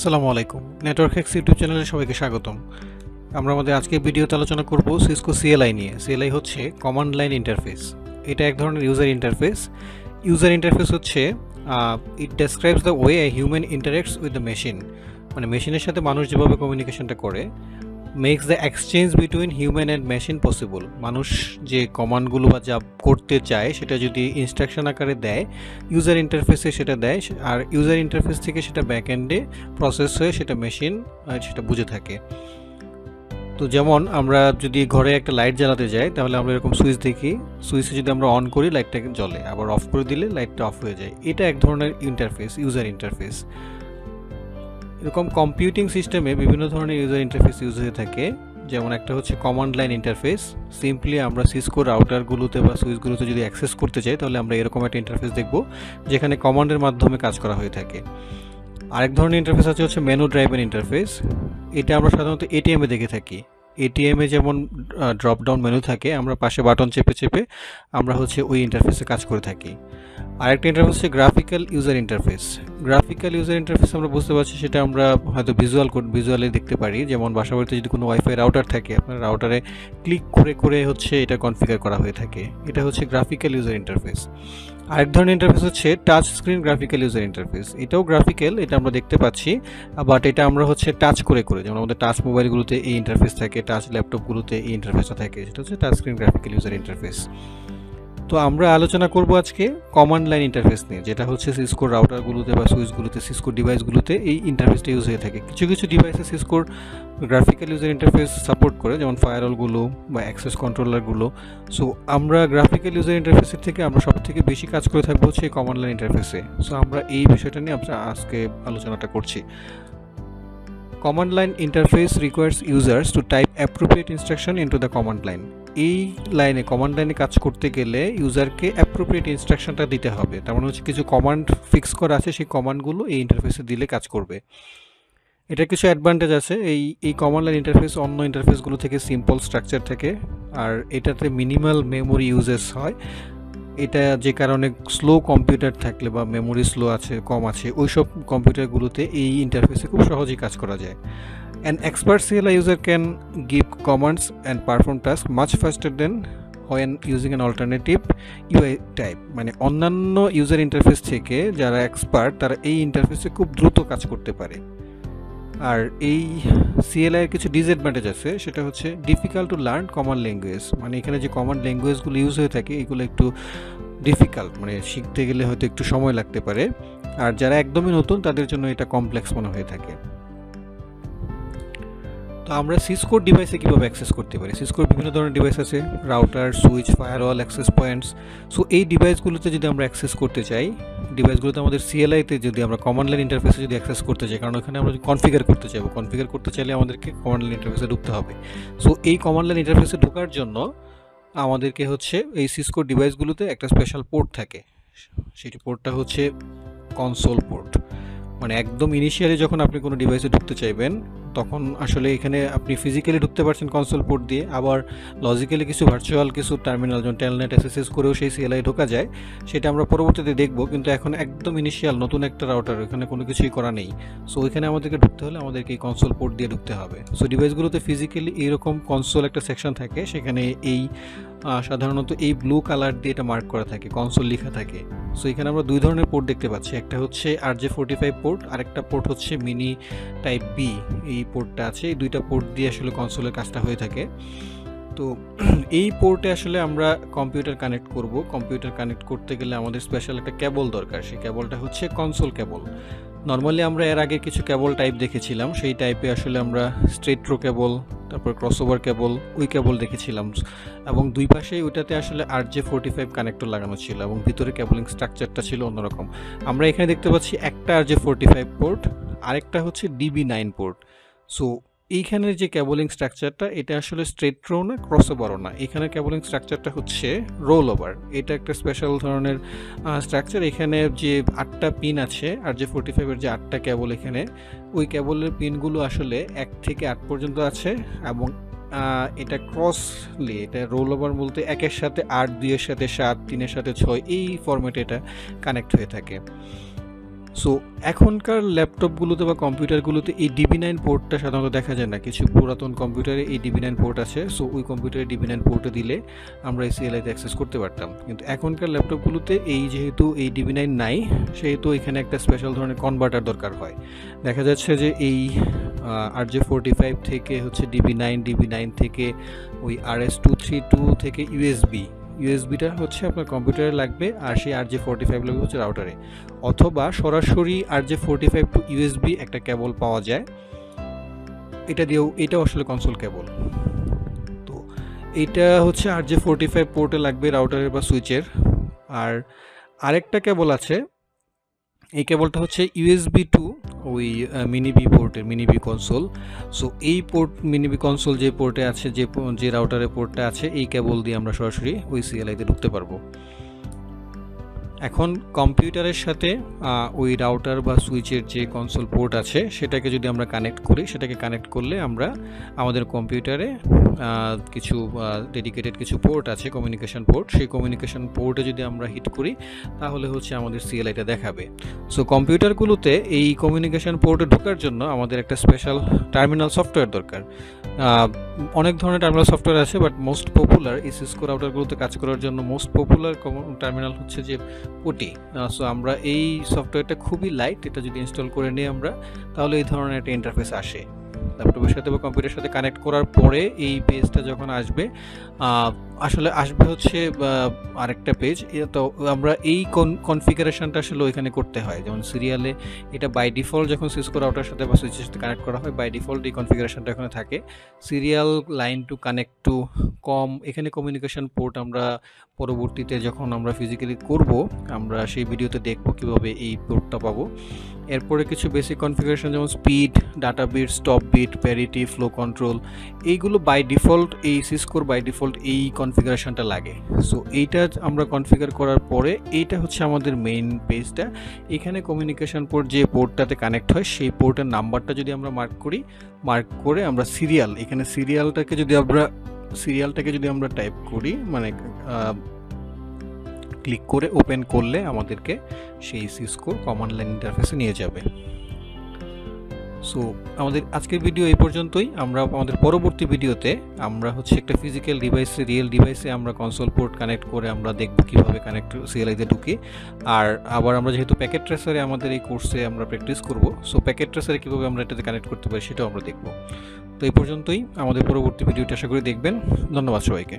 আসসালামু আলাইকুম। Network hacks YouTube চ্যানেলে সবাইকে স্বাগতম। আমরা আমাদের আজকের ভিডিওতে আলোচনা করব সিসকো CLI নিয়ে। CLI হচ্ছে কমান্ড লাইন ইন্টারফেস। এটা এক ধরনের ইউজার ইন্টারফেস। ইউজার ইন্টারফেস হচ্ছে it describes the way a human interacts with the machine. মানে মেশিনের সাথে মানুষ যেভাবে কমিউনিকেশনটা করে, makes the exchange between human and machine possible. মানুষ যে কমান্ডগুলো বা যা করতে চায় সেটা যদি ইনস্ট্রাকশন আকারে দেয়, ইউজার ইন্টারফেসে সেটা দেয়, আর ইউজার ইন্টারফেস থেকে সেটা ব্যাকএন্ডে প্রসেস হয়ে সেটা মেশিন সেটা বুঝে থাকে। তো যেমন আমরা যদি ঘরে একটা লাইট জ্বালাতে যাই, তাহলে আমরা এরকম সুইচ দেখি, সুইচে যদি আমরা অন করি লাইটটা জ্বলে, আবার অফ করে দিলে লাইটটা অফ হয়ে যায়। এটা এক ধরনের ইন্টারফেস, ইউজার ইন্টারফেস। এরকম কম্পিউটিং সিস্টেমে বিভিন্ন ধরনের ইউজার ইন্টারফেস ইউজ হয়ে থাকে। যেমন একটা হচ্ছে কমান্ড লাইন ইন্টারফেস। সিম্পলি আমরা সিসকো রাউটারগুলোতে বা সুইচগুলোতে যদি অ্যাক্সেস করতে চাই, তাহলে আমরা এরকম একটা ইন্টারফেস দেখব যেখানে কমান্ডের মাধ্যমে কাজ করা হয়ে থাকে। আরেক ধরনের ইন্টারফেস আছে হচ্ছে মেনু ড্রাইভেন ইন্টারফেস। এটা আমরা সাধারণত ATM-এ দেখে থাকি। ATM-এ যেমন ড্রপ ডাউন মেনু থাকে, আমরা পাশে বাটন চেপে চেপে আমরা হচ্ছে ওই ইন্টারফেসে কাজ করে থাকি। আরেকটা ইন্টারফেস হচ্ছে graphical user interface. Graphical user interface আমরা বুঝতে পারছি, সেটা আমরা হয়তো ভিজুয়ালে দেখতে পারি। যেমন বাসাবাড়িতে যদি কোনো ওয়াইফাই রাউটার থাকে, আপনার রাউটারে ক্লিক করে করে হচ্ছে এটা কনফিগার করা হয়ে থাকে। এটা হচ্ছে গ্রাফিক্যাল ইউজার ইন্টারফেস। আরেক ধরনের ইন্টারফেস হচ্ছে touch screen graphical user interface. এটাও গ্রাফিক্যাল, এটা আমরা দেখতে পাচ্ছি, বাট এটা আমরা হচ্ছে টাচ করে করে, যেমন আমাদের টাচ মোবাইলগুলোতে এই ইন্টারফেস থাকে, টাচ ল্যাপটপগুলোতে এই ইন্টারফেসটা থাকে, সেটা হচ্ছে touch screen graphical user interface. তো আমরা আলোচনা করব আজকে কমান্ড লাইন ইন্টারফেস নিয়ে, যেটা হচ্ছে সিসকোর রাউটারগুলোতে বা সুইচগুলোতে, সিসকোর ডিভাইসগুলোতে এই ইন্টারফেসটা ইউজ হয়ে থাকে। কিছু কিছু ডিভাইসে সিসকোর গ্রাফিক্যাল ইউজার ইন্টারফেস সাপোর্ট করে, যেমন ফায়ারওয়ালগুলো বা অ্যাক্সেস কন্ট্রোলারগুলো। সো আমরা গ্রাফিক্যাল ইউজার ইন্টারফেসের থেকে আমরা সব থেকে বেশি কাজ করে থাকবো হচ্ছে এই কমান্ড লাইন ইন্টারফেসে। সো আমরা এই বিষয়টা নিয়ে আমরা আজকে আলোচনাটা করছি। Command line interface requires users to type appropriate instruction into the command line. এই লাইনে কমান্ড লাইনে কাজ করতে গেলে ইউজারকে অ্যাপ্রোপ্রিয়েট ইনস্ট্রাকশনটা দিতে হবে। তার মানে হচ্ছে কিছু কমান্ড ফিক্স করা আছে, সেই কমান্ডগুলো এই ইন্টারফেসে দিলে কাজ করবে। এটা কিছু অ্যাডভান্টেজ আছে। এই কমান্ড লাইন ইন্টারফেস অন্য ইন্টারফেসগুলো থেকে সিম্পল স্ট্রাকচার থাকে, আর এটাতে মিনিমাল মেমোরি ইউজেস হয়। এটা যে কারণে স্লো কম্পিউটার থাকলে বা মেমোরি স্লো আছে, কম আছে, ওইসব কম্পিউটারগুলোতে এই ইন্টারফেসে খুব সহজেই কাজ করা যায়। An expert CLI user can give commands and perform tasks much faster than when using an alternative UI type. মানে অন্যান্য ইউজার ইন্টারফেস থেকে যারা এক্সপার্ট, তারা এই ইন্টারফেসে খুব দ্রুত কাজ করতে পারে। আর এই CLI এর কিছু ডিসঅ্যাডভান্টেজ আছে, সেটা হচ্ছে difficult to learn command language. মানে এখানে যে কমান্ড ল্যাঙ্গুয়েজগুলো ইউজ হয়ে থাকে, এগুলো একটু ডিফিকাল্ট, মানে শিখতে গেলে হয়তো একটু সময় লাগতে পারে। আর যারা একদমই নতুন, তাদের জন্য এটা কমপ্লেক্স মনে হয়ে থাকে। তো আমরা সিসকোর ডিভাইসে কীভাবে অ্যাক্সেস করতে পারি? সিসকোর বিভিন্ন ধরনের ডিভাইস আছে, router, switch, firewall, access points. So এই ডিভাইসগুলোতে যদি আমরা অ্যাক্সেস করতে চাই, ডিভাইসগুলোতে আমাদের CLI-তে যদি আমরা কমান্ড লাইন ইন্টারফেসে যদি অ্যাক্সেস করতে চাই, কারণ ওখানে আমরা কনফিগার করতে চাইবো, কনফিগার করতে চাইলে আমাদেরকে কমান্ড লাইন ইন্টারফেসে ঢুকতে হবে। সো এই কমান্ড লাইন ইন্টারফেসে ঢোকার জন্য আমাদেরকে হচ্ছে এই সিসকোর ডিভাইসগুলোতে একটা স্পেশাল পোর্ট থাকে। সেটি পোর্টটা হচ্ছে কনসোল পোর্ট। মানে একদম ইনিশিয়ালি যখন আপনি কোনো ডিভাইসে ঢুকতে চাইবেন, তখন আসলে এখানে আপনি ফিজিক্যালি ঢুকতে পারছেন কনসোল পোর্ট দিয়ে, আবার লজিক্যালি কিছু ভার্চুয়াল কিছু টার্মিনাল, যেমন টেলনেট SSH করেও সেই CLI ঢোকা যায়। সেটা আমরা পরবর্তীতে দেখব, কিন্তু এখন একদম ইনিশিয়াল নতুন একটা রাউটার, এখানে কোনো কিছুই করা নেই। সো ওইখানে আমাদেরকে ঢুকতে হলে আমাদেরকে এই কনসোল পোর্ট দিয়ে ঢুকতে হবে। সো ডিভাইসগুলোতে ফিজিক্যালি এইরকম কনসোল একটা সেকশন থাকে, সেখানে এই সাধারণত এই ব্লু কালার দিয়ে এটা মার্ক করা থাকে, কনসোল লেখা থাকে। সো এখানে আমরা দুই ধরনের পোর্ট দেখতে পাচ্ছি, একটা হচ্ছে RJ45 পোর্ট, আরেকটা পোর্ট হচ্ছে মিনি টাইপ বি। এই পোর্টটা আছে, এই দুইটা পোর্ট দিয়ে আসলে কনসোলের কাজটা হয়ে থাকে। তো এই পোর্টে আসলে আমরা কম্পিউটার কানেক্ট করব। কম্পিউটার কানেক্ট করতে গেলে আমাদের স্পেশাল একটা কেবল দরকার। সেই কেবলটা হচ্ছে কনসোল কেবল। নর্মালি আমরা এর আগে কিছু কেবল টাইপ দেখেছিলাম, সেই টাইপে আসলে আমরা স্ট্রেট থ্রো কেবল, তারপর ক্রসওভার কেবল, ওই কেবল দেখেছিলাম। এবং দুই পাশেই ওইটাতে আসলে RJ45 কানেক্টর লাগানো ছিল, এবং ভিতরে কেবলিং স্ট্রাকচারটা ছিল অন্যরকম। আমরা এখানে দেখতে পাচ্ছি একটা RJ45 পোর্ট, আরেকটা হচ্ছে DB9 পোর্ট। সো এইখানের যে কেবলিং স্ট্রাকচারটা, এটা আসলে স্ট্রেট থ্রো না, ক্রসওভারও না। এখানে কেবলিং স্ট্রাকচারটা হচ্ছে রোল ওভার। এটা একটা স্পেশাল ধরনের স্ট্রাকচার। এখানে যে 8টা পিন আছে, RJ45-এর যে 8টা কেবল, এখানে ওই কেবলের পিনগুলো আসলে 1 থেকে 8 পর্যন্ত আছে, এবং এটা ক্রসলি, এটা রোল ওভার বলতে 1-এর সাথে 8, 2-এর সাথে 7, 3-এর সাথে 6, এই ফরম্যাটে এটা কানেক্ট হয়ে থাকে। সো এখনকার ল্যাপটপগুলোতে বা কম্পিউটারগুলোতে এই DB9 পোর্টটা সাধারণত দেখা যায় না। কিছু পুরাতন কম্পিউটারে এই DB9 পোর্ট আছে, সো ওই কম্পিউটারে DB9 পোর্টে দিলে আমরা এই CLI তে অ্যাক্সেস করতে পারতাম। কিন্তু এখনকার ল্যাপটপগুলোতে যেহেতু এই DB9 নাই, সেহেতু এখানে একটা স্পেশাল ধরনের কনভার্টার দরকার হয়। দেখা যাচ্ছে যে এই RJ45 থেকে হচ্ছে DB9 থেকে ওই RS232 থেকে ইউএসবিটা হচ্ছে আপনার কম্পিউটারে লাগবে, আর সেই RJ45 লাগবে হচ্ছে রাউটারে, অথবা সরাসরি RJ45 টু ইউএসবি একটা কেবল পাওয়া যায়, এটাও আসলে কনসোল কেবল। তো এটা হচ্ছে RJ45 পোর্টে লাগবে রাউটারের বা সুইচের। আর আরেকটা কেবল আছে, এই কেবলটা হচ্ছে ইউএসবি টু ওই মিনি-বি পোর্টের, মিনি-বি কনসোল। সো এই পোর্ট মিনি-বি কনসোল যে পোর্টে আছে, যে রাউটারে পোর্টটা আছে, এই কেবল দিয়ে আমরা সরাসরি ওই CLI-তে ঢুকতে পারবো। এখন কম্পিউটারের সাথে ওই রাউটার বা সুইচের যে কনসোল পোর্ট আছে সেটাকে যদি আমরা কানেক্ট করি, সেটাকে কানেক্ট করলে আমরা আমাদের কম্পিউটারে কিছু ডেডিকেটেড কিছু পোর্ট আছে, কমিউনিকেশন পোর্ট, সেই কমিউনিকেশন পোর্টে যদি আমরা হিট করি তাহলে হচ্ছে আমাদের CLI-টা দেখাবে। সো কম্পিউটারগুলোতে এই কমিউনিকেশন পোর্টে ঢোকার জন্য আমাদের একটা স্পেশাল টার্মিনাল সফটওয়্যার দরকার। অনেক ধরনের টার্মিনাল সফটওয়্যার আছে, বাট মোস্ট পপুলার এই সিসকো রাউটারগুলোতে কাজ করার জন্য মোস্ট পপুলার টার্মিনাল হচ্ছে যে ওটি। সো আমরা এই সফটওয়্যারটা খুবই লাইট, এটা যদি ইনস্টল করে নিই আমরা, তাহলে এই ধরনের একটা ইন্টারফেস আসে। ল্যাপটপের সাথে বা কম্পিউটারের সাথে কানেক্ট করার পরে এই পেজটা যখন আসবে, আসলে আসবে হচ্ছে আরেকটা পেজ। তো আমরা এই কনফিগারেশনটা আসলে ওইখানে করতে হয়, যেমন সিরিয়ালে এটা বাই ডিফল্ট যখন সিসকো রাউটারের সাথে বা সুইচের সাথে কানেক্ট করা হয়, বাই ডিফল্ট এই কনফিগারেশনটা এখানে থাকে। Serial line to connect to এখানে কমিউনিকেশন পোর্ট আমরা পরবর্তীতে যখন আমরা ফিজিক্যালি করব, আমরা সেই ভিডিওতে দেখব কিভাবে এই পোর্টটা পাবো। এরপরে কিছু বেসিক কনফিগারেশন যেমন speed, data bit, stop bit, parity, flow control, এইগুলো বাই ডিফল্ট এই সিসকোর বাই ডিফল্ট এই কনফিগারেশনটা লাগে। সো এইটা আমরা কনফিগার করার পরে এইটা হচ্ছে আমাদের মেইন পেজটা। এখানে কমিউনিকেশন পোর্ট যে পোর্টটাতে কানেক্ট হয় সেই পোর্টের নাম্বারটা যদি আমরা মার্ক করে আমরা এখানে সিরিয়ালটাকে যদি আমরা টাইপ করি, মানে ক্লিক করে ওপেন করলে আমাদেরকে সেই সিসকো কমান্ড লাইন ইন্টারফেসে নিয়ে যাবে। সো আমাদের আজকের ভিডিও এই পর্যন্তই। আমরা আমাদের পরবর্তী ভিডিওতে আমরা হচ্ছে একটা ফিজিক্যাল ডিভাইসে, রিয়েল ডিভাইসে আমরা কনসোল পোর্ট কানেক্ট করে আমরা দেখব কিভাবে কানেক্ট CLI-তে ঢুকি। আর আবার আমরা যেহেতু প্যাকেট ট্রেসারে আমাদের এই কোর্সে আমরা প্র্যাকটিস করব, সো প্যাকেট ট্রেসারে কীভাবে আমরা এটাতে কানেক্ট করতে পারি সেটাও আমরা দেখব। তো এই পর্যন্তই, আমাদের পরবর্তী ভিডিওটা আশা করি দেখবেন। ধন্যবাদ সবাইকে।